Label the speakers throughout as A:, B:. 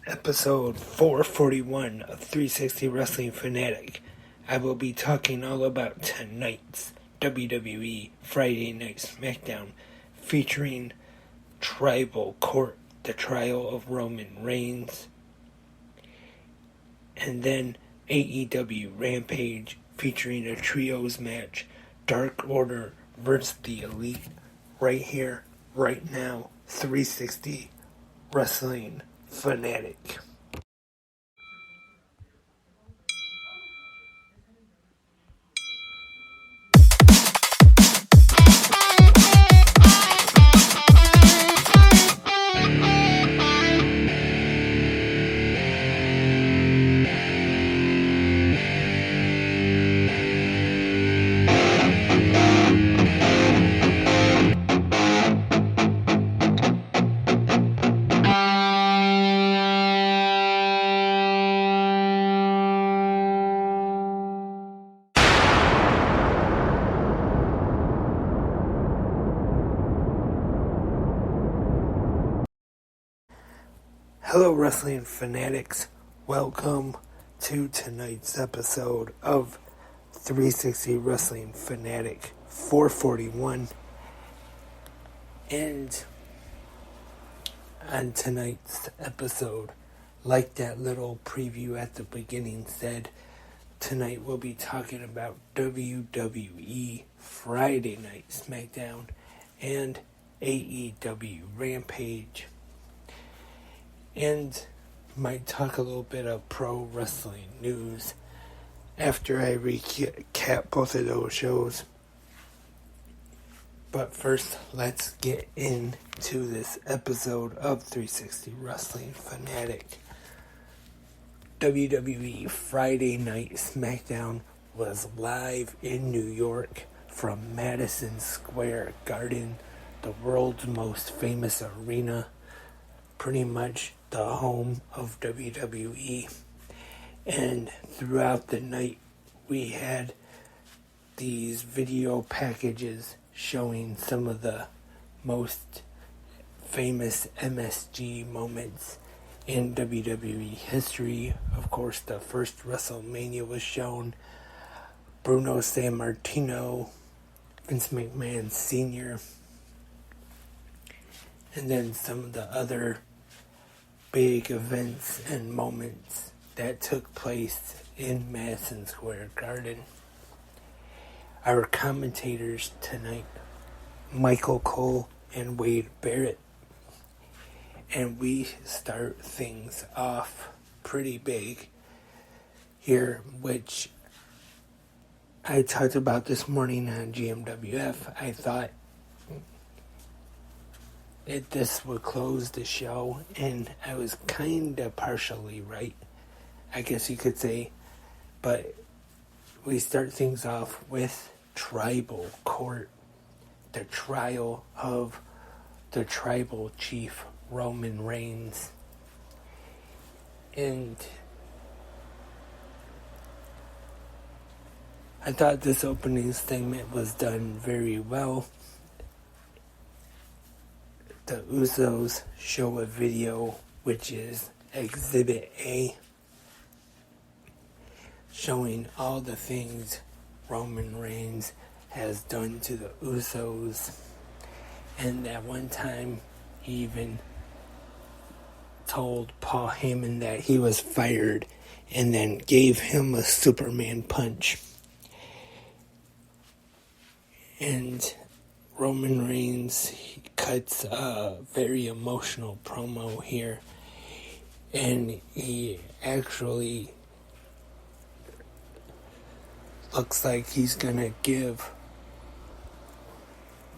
A: episode 441 of 360 Wrestling Fanatic. I will be talking all about tonight's WWE Friday Night Smackdown featuring Tribal Court, the trial of Roman Reigns, and then AEW Rampage featuring a trios match, Dark Order versus the Elite, right here, right now, 360 Wrestling Fanatic. Hello, Wrestling Fanatics. Welcome to tonight's episode of 360 Wrestling Fanatic 441. And on tonight's episode, like that little preview at the beginning said, tonight we'll be talking about WWE Friday Night Smackdown and AEW Rampage. And might talk a little bit of pro wrestling news after I recap both of those shows. But first, let's get into this episode of 360 Wrestling Fanatic. WWE Friday Night Smackdown was live in New York from Madison Square Garden, the world's most famous arena, pretty much the home of WWE. And throughout the night we had these video packages showing some of the most famous MSG moments in WWE history. Of course, the first WrestleMania was shown. Bruno Sammartino, Vince McMahon Sr., and then some of the other big events and moments that took place in Madison Square Garden. Our commentators tonight, Michael Cole and Wade Barrett. And we start things off pretty big here, which I talked about this morning on GMWF. I thought this would close the show, and I was kind of partially right, I guess you could say. But we start things off with Tribal Court, the trial of the tribal chief Roman Reigns. And I thought this opening segment was done very well. The Usos show a video, which is Exhibit A, showing all the things Roman Reigns has done to the Usos. And at one time, he even told Paul Heyman that he was fired and then gave him a Superman punch. And Roman Reigns cuts a very emotional promo here, and he actually looks like he's gonna give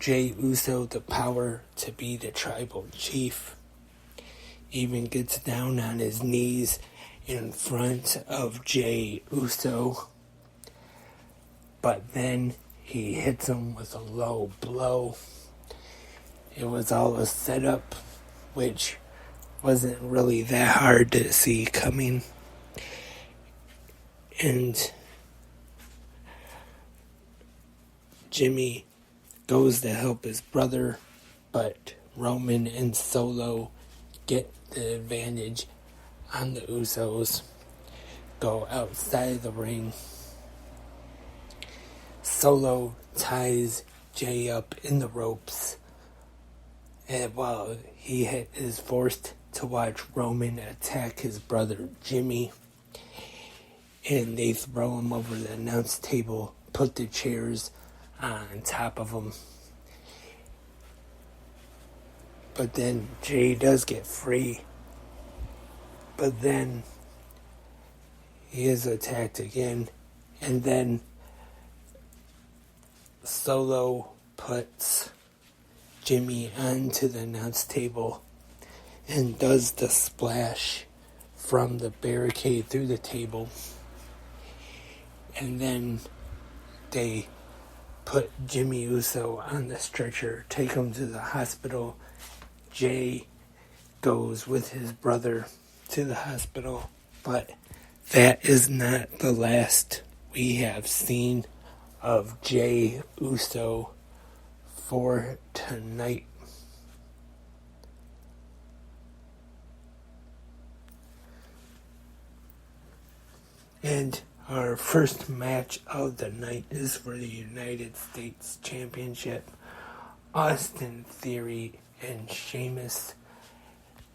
A: Jey Uso the power to be the tribal chief. Even gets down on his knees in front of Jey Uso, but then he hits him with a low blow. It was all a setup, which wasn't really that hard to see coming. And Jimmy goes to help his brother, but Roman and Solo get the advantage on the Usos, go outside the ring. Solo ties Jay up in the ropes, and while he is forced to watch Roman attack his brother Jimmy, and they throw him over the announce table, put the chairs on top of him. But then Jay does get free, but then he is attacked again, and then Solo puts Jimmy onto the announce table and does the splash from the barricade through the table. And then they put Jimmy Uso on the stretcher, take him to the hospital. Jay goes with his brother to the hospital, but that is not the last we have seen of Jay Uso for tonight. And our first match of the night is for the United States Championship. Austin Theory and Sheamus.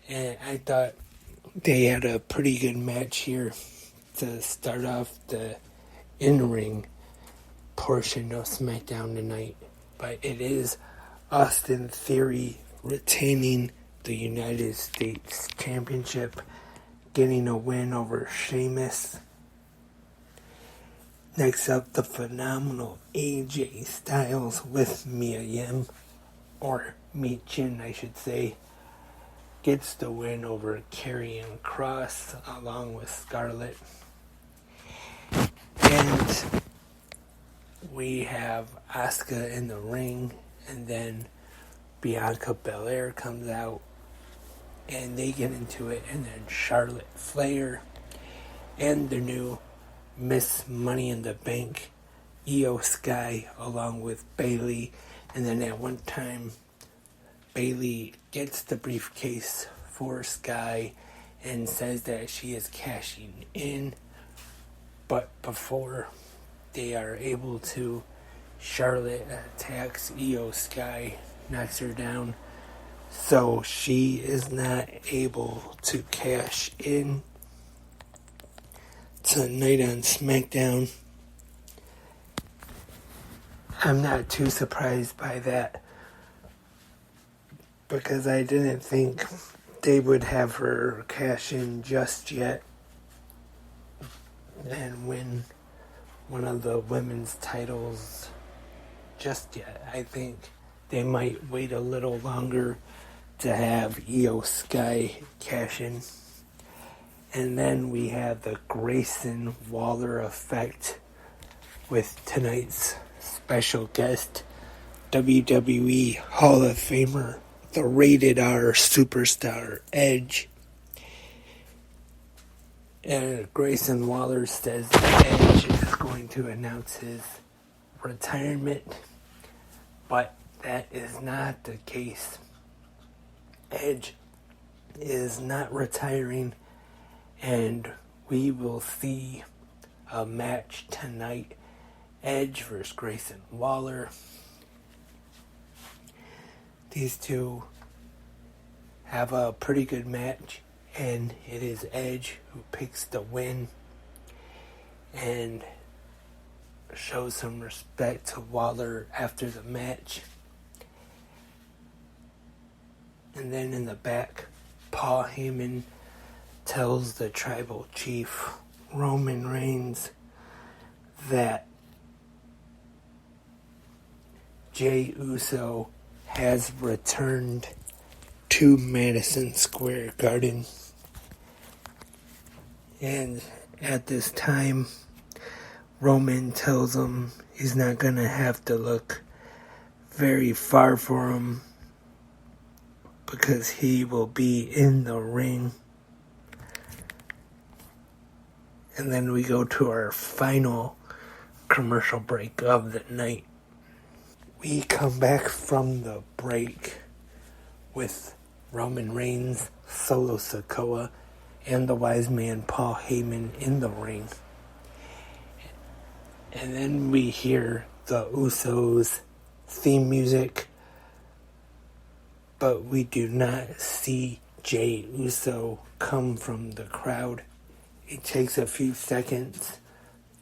A: And I thought they had a pretty good match here to start off the in-ring portion of Smackdown tonight. But it is Austin Theory retaining the United States Championship, getting a win over Sheamus. Next up, the phenomenal AJ Styles with Mia Yim, or Michin I should say, gets the win over Karrion Kross along with Scarlett. And we have Asuka in the ring, and then Bianca Belair comes out and they get into it, and then Charlotte Flair and the new Miss Money in the Bank, Io Sky, along with Bayley. And then at one time Bayley gets the briefcase for Sky and says that she is cashing in, but before they are able to, Charlotte attacks Io Sky, knocks her down, so she is not able to cash in tonight on SmackDown. I'm not too surprised by that, because I didn't think they would have her cash in just yet and win one of the women's titles just yet. I think they might wait a little longer to have Io Sky cash in. And then we have the Grayson Waller effect with tonight's special guest, WWE Hall of Famer, the Rated R superstar Edge. And Grayson Waller says that Edge is going to announce his retirement, but that is not the case. Edge is not retiring, and we will see a match tonight, Edge versus Grayson Waller. These two have a pretty good match, and it is Edge who picks the win and shows some respect to Waller after the match. And then in the back, Paul Heyman tells the tribal chief, Roman Reigns, that Jey Uso has returned to Madison Square Garden. And at this time, Roman tells him he's not going to have to look very far for him, because he will be in the ring. And then we go to our final commercial break of the night. We come back from the break with Roman Reigns, Solo Sikoa, and the wise man Paul Heyman in the ring. And then we hear the Usos theme music, but we do not see Jey Uso come from the crowd. It takes a few seconds,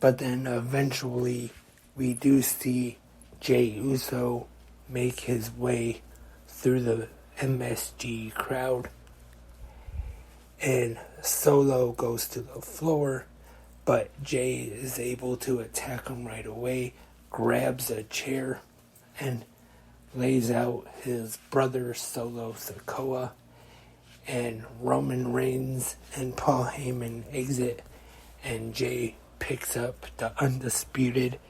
A: but then eventually we do see Jey Uso make his way through the MSG crowd, and Solo goes to the floor, but Jey is able to attack him right away, grabs a chair, and lays out his brother Solo Sikoa, and Roman Reigns and Paul Heyman exit, and Jey picks up the undisputed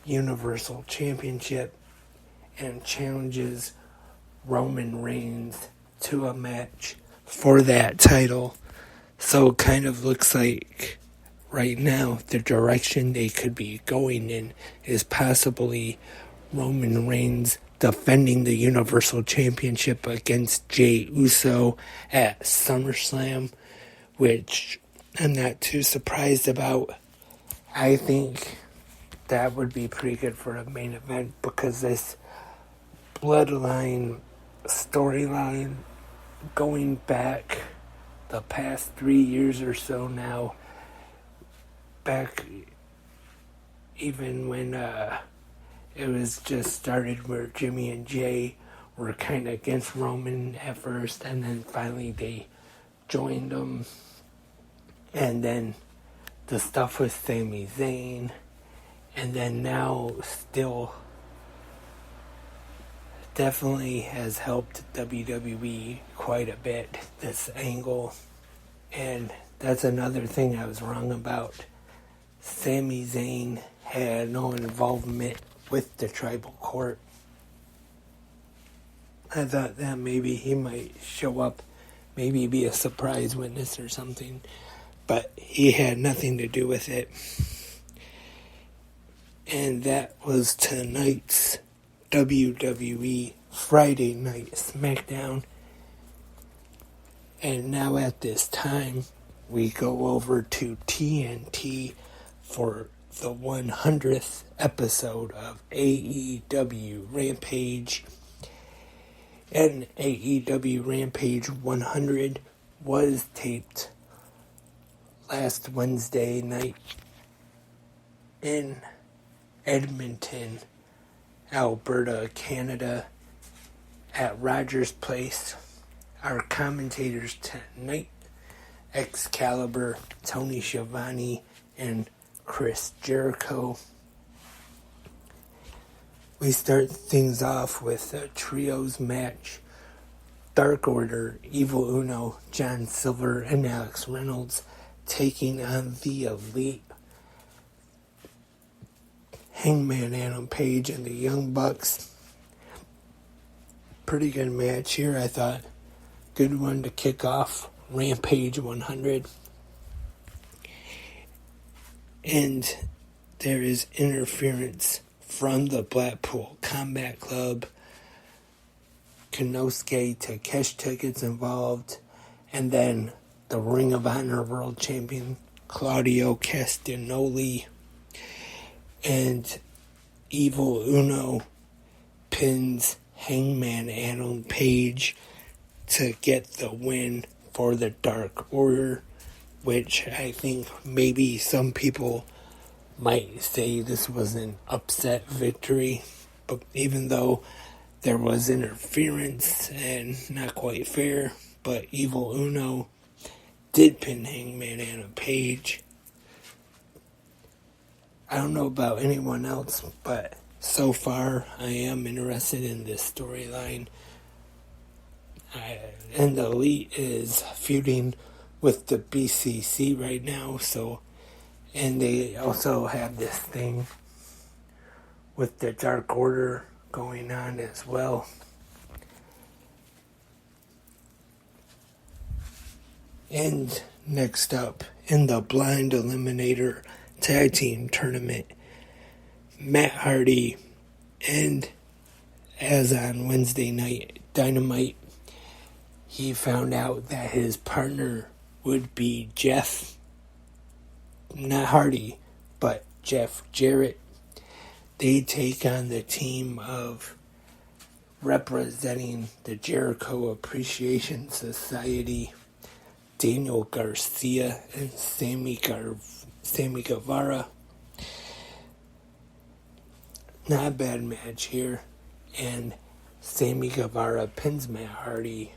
A: Universal Championship and challenges Roman Reigns to a match for that title. So it kind of looks like right now the direction they could be going in is possibly Roman Reigns defending the Universal Championship against Jey Uso at SummerSlam, which I'm not too surprised about. I think that would be pretty good for a main event, because this bloodline storyline going back the past 3 years or so now, back even when it was just started where Jimmy and Jay were kind of against Roman at first, and then finally they joined them, and then the stuff with Sami Zayn, and then now still definitely has helped WWE quite a bit, this angle. And that's another thing I was wrong about. Sami Zayn had no involvement with the tribal court. I thought that maybe he might show up, maybe be a surprise witness or something, but he had nothing to do with it. And that was tonight's WWE Friday Night Smackdown. And now at this time, we go over to TNT for the 100th episode of AEW Rampage. And AEW Rampage 100 was taped last Wednesday night in Edmonton, Alberta, Canada, at Rogers Place. Our commentators tonight: Excalibur, Tony Schiavone, and Chris Jericho. We start things off with a trios match. Dark Order, Evil Uno, John Silver, and Alex Reynolds taking on the Elite. Hangman Adam Page and the Young Bucks. Pretty good match here, I thought. Good one to kick off Rampage 100. And there is interference from the Blackpool Combat Club. Konosuke Takeshita gets involved. And then the Ring of Honor World Champion Claudio Castagnoli and Evil Uno pins Hangman Adam Page to get the win for the Dark Order, which I think maybe some people might say this was an upset victory, but even though there was interference and not quite fair, but Evil Uno did pin Hangman Adam Page. I don't know about anyone else, but so far I am interested in this storyline. And the Elite is feuding with the BCC right now, and they also have this thing with the Dark Order going on as well. And next up, in the Blind Eliminator Tag Team Tournament, Matt Hardy, and as on Wednesday night Dynamite, he found out that his partner would be Jeff, not Hardy, but Jeff Jarrett. They take on the team of representing the Jericho Appreciation Society, Daniel Garcia and Sammy Guevara. Not a bad match here. And Sammy Guevara pins Matt Hardy.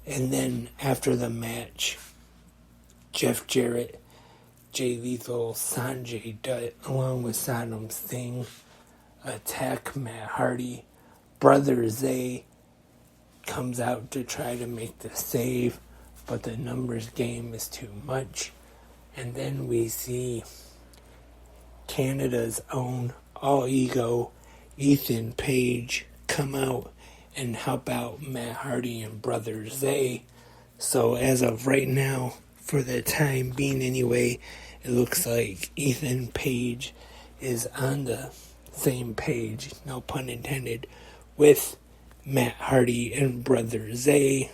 A: And then after the match, Jeff Jarrett, Jay Lethal, Sanjay Dutt, along with Saddam Singh, attack Matt Hardy. Brother Zay comes out to try to make the save, but the numbers game is too much. And then we see Canada's own All Ego, Ethan Page, come out and help out Matt Hardy and Brother Zay. So as of right now, for the time being anyway, it looks like Ethan Page is on the same page, no pun intended, with Matt Hardy and Brother Zay.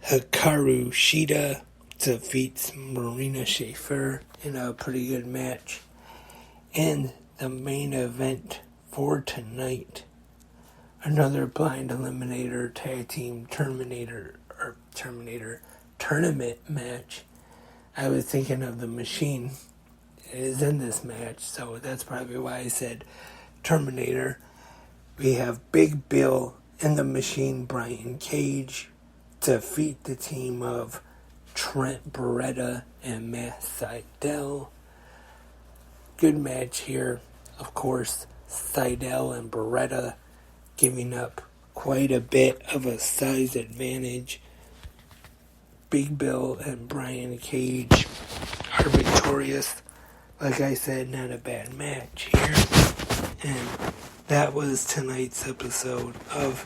A: Hikaru Shida defeats Marina Shafir in a pretty good match. And the main event for tonight, another blind eliminator tag team tournament match. I was thinking of the Machine. It is in this match, so that's probably why I said Terminator. We have Big Bill and the Machine, Brian Cage, defeat the team of Trent Beretta and Matt Sydal. Good match here. Of course, Sydal and Beretta giving up quite a bit of a size advantage. Big Bill and Brian Cage are victorious. Like I said, not a bad match here. And that was tonight's episode of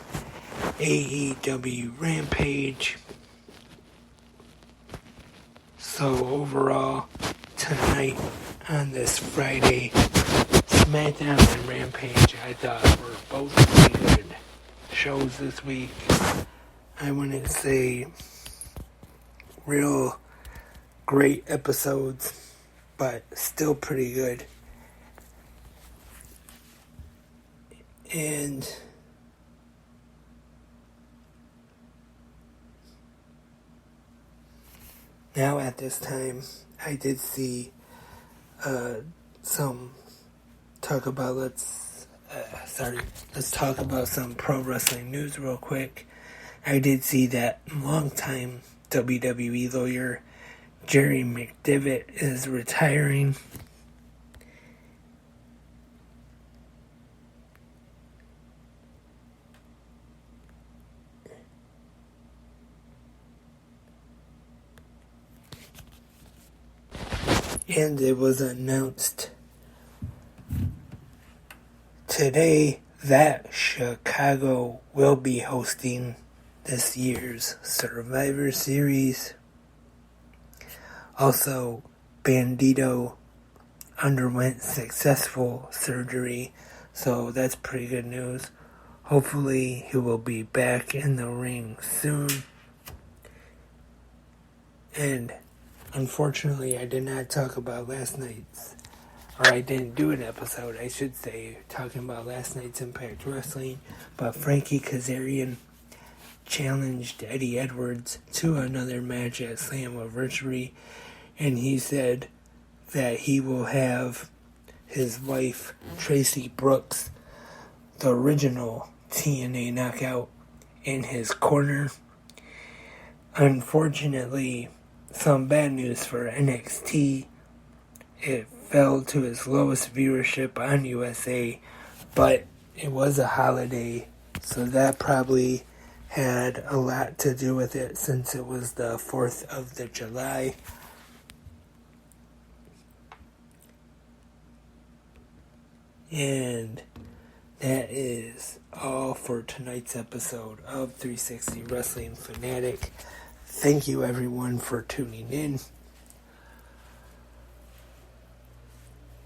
A: AEW Rampage. So overall, tonight on this Friday, Smackdown and Rampage I thought were both pretty good shows this week. I wouldn't say real great episodes, but still pretty good. And now at this time, I did see let's talk about some pro wrestling news real quick. I did see that longtime WWE lawyer Jerry McDevitt is retiring. And it was announced today that Chicago will be hosting this year's Survivor Series. Also, Bandito underwent successful surgery, so that's pretty good news. Hopefully, he will be back in the ring soon. And unfortunately, I did not talk about last night's, or I didn't do an episode, I should say, talking about last night's Impact Wrestling, but Frankie Kazarian challenged Eddie Edwards to another match at Slammiversary, and he said that he will have his wife, Tracy Brooks, the original TNA Knockout, in his corner. Unfortunately, some bad news for NXT. It fell to its lowest viewership on USA, but it was a holiday, so that probably had a lot to do with it since it was the 4th of the July. And that is all for tonight's episode of 360 Wrestling Fanatic. Thank you everyone for tuning in.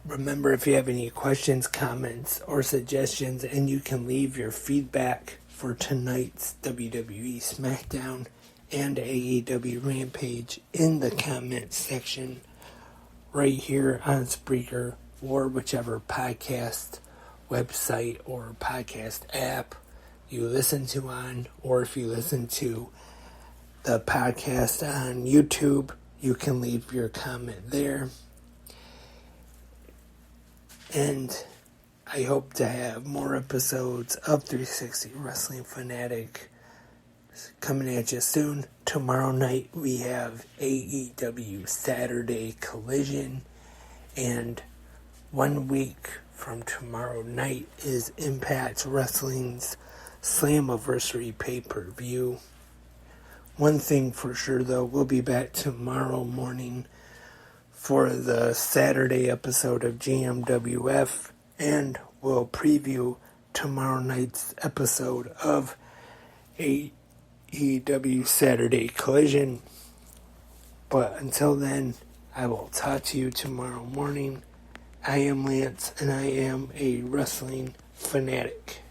A: Remember, if you have any questions, comments, or suggestions, and you can leave your feedback for tonight's WWE Smackdown and AEW Rampage in the comments section right here on Spreaker or whichever podcast website or podcast app you listen to on, or if you listen to the podcast on YouTube, you can leave your comment there. And I hope to have more episodes of 360 Wrestling Fanatic coming at you soon. Tomorrow night we have AEW Saturday Collision, and 1 week from tomorrow night is Impact Wrestling's Slammiversary pay-per-view. One thing for sure though, we'll be back tomorrow morning for the Saturday episode of GMWF, and we'll preview tomorrow night's episode of AEW Saturday Collision. But until then, I will talk to you tomorrow morning. I am Lance, and I am a wrestling fanatic.